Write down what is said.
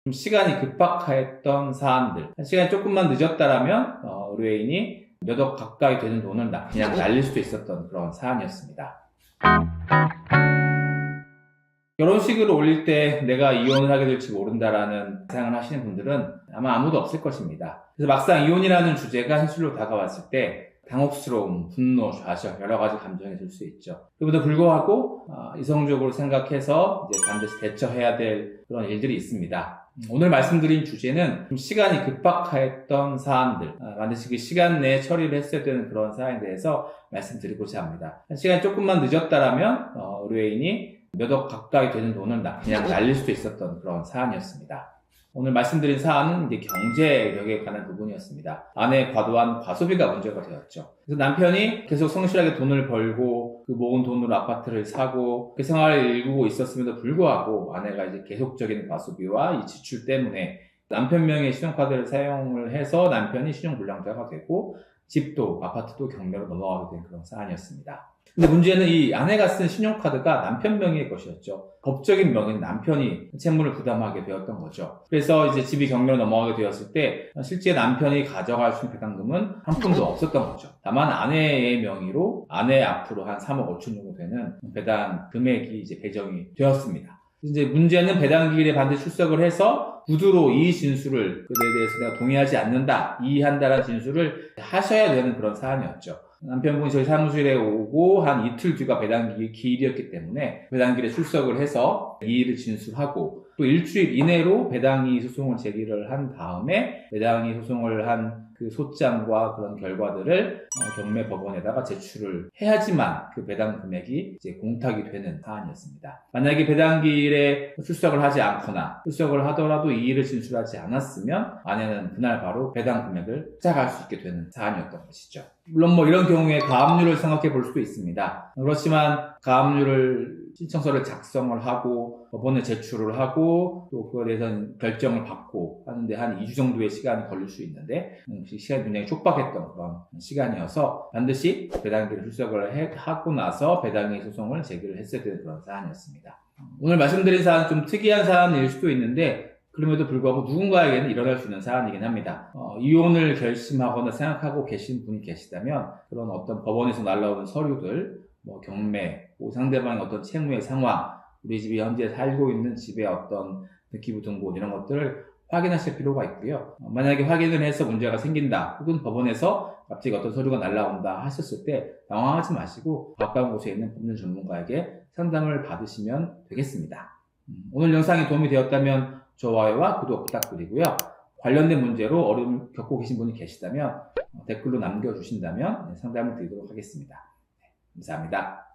좀 시간이 급박했던 사안들, 시간이 조금만 늦었다라면 의뢰인이 몇 억 가까이 되는 돈을 그냥 날릴 수도 있었던 그런 사안이었습니다. 결혼식을 올릴 때 내가 이혼을 하게 될지 모른다라는 생각을 하시는 분들은 아마 아무도 없을 것입니다. 그래서 막상 이혼이라는 주제가 현실로 다가왔을 때 당혹스러움, 분노, 좌절, 여러 가지 감정이 들 수 있죠. 그럼에도 불구하고 이성적으로 생각해서 이제 반드시 대처해야 될 그런 일들이 있습니다. 오늘 말씀드린 주제는 좀 시간이 급박했던 사안들, 반드시 그 시간 내에 처리를 했어야 되는 그런 사안에 대해서 말씀드리고자 합니다. 시간이 조금만 늦었다라면 의뢰인이 몇 억 가까이 되는 돈을 그냥 날릴 수도 있었던 그런 사안이었습니다. 오늘 말씀드린 사안은 이제 경제력에 관한 부분이었습니다. 아내의 과도한 과소비가 문제가 되었죠. 그래서 남편이 계속 성실하게 돈을 벌고 그 모은 돈으로 아파트를 사고 그 생활을 일구고 있었음에도 불구하고 아내가 이제 계속적인 과소비와 이 지출 때문에 남편 명의 신용카드를 사용을 해서 남편이 신용불량자가 되고 집도 아파트도 경매로 넘어가게 된 그런 사안이었습니다. 근데 문제는 이 아내가 쓴 신용카드가 남편 명의의 것이었죠. 법적인 명의는 남편이 채무를 부담하게 되었던 거죠. 그래서 이제 집이 경매로 넘어가게 되었을 때 실제 남편이 가져갈 수 있는 배당금은 한 푼도 없었던 거죠. 다만 아내의 명의로 아내 앞으로 한 3억 5천 정도 되는 배당 금액이 이제 배정이 되었습니다. 이제 문제는 배당기일에 반드시 출석을 해서 구두로 이 진술을 그에 대해서 내가 동의하지 않는다, 이의한다라는 진술을 하셔야 되는 그런 사안이었죠. 남편분이 저희 사무실에 오고 한 이틀 뒤가 배당기일이었기 때문에 배당기일에 출석을 해서 이의를 진술하고 또 일주일 이내로 배당이의 소송을 제기를 한 다음에 배당이의 소송을 한 그 소장과 그런 결과들을 경매 법원에다가 제출을 해야지만 그 배당 금액이 이제 공탁이 되는 사안이었습니다. 만약에 배당기일에 출석을 하지 않거나 출석을 하더라도 이의를 진술하지 않았으면 아내는 그날 바로 배당 금액을 쫓아갈 수 있게 되는 사안이었던 것이죠. 물론 이런 경우에 가압류를 생각해 볼 수도 있습니다. 그렇지만 가압류를 신청서를 작성을 하고 법원에 제출을 하고 또 그거에 대해서는 결정을 받고 하는데 한 2주 정도의 시간이 걸릴 수 있는데 시간이 굉장히 촉박했던 그런 시간이어서 반드시 배당기일에 출석을 하고 나서 배당의 소송을 제기를 했어야 되는 그런 사안이었습니다. 오늘 말씀드린 사안은 좀 특이한 사안일 수도 있는데 그럼에도 불구하고 누군가에게는 일어날 수 있는 사안이긴 합니다. 이혼을 결심하거나 생각하고 계신 분이 계시다면 그런 어떤 법원에서 날라오는 서류들, 경매, 상대방의 어떤 채무의 상황, 우리 집이 현재 살고 있는 집의 어떤 기부 등본 이런 것들을 확인하실 필요가 있고요. 만약에 확인을 해서 문제가 생긴다, 혹은 법원에서 갑자기 어떤 서류가 날라온다 하셨을 때 당황하지 마시고 가까운 곳에 있는 법률 전문가에게 상담을 받으시면 되겠습니다. 오늘 영상이 도움이 되었다면 좋아요와 구독 부탁드리고요. 관련된 문제로 어려움을 겪고 계신 분이 계시다면 댓글로 남겨주신다면 상담을 드리도록 하겠습니다. 감사합니다.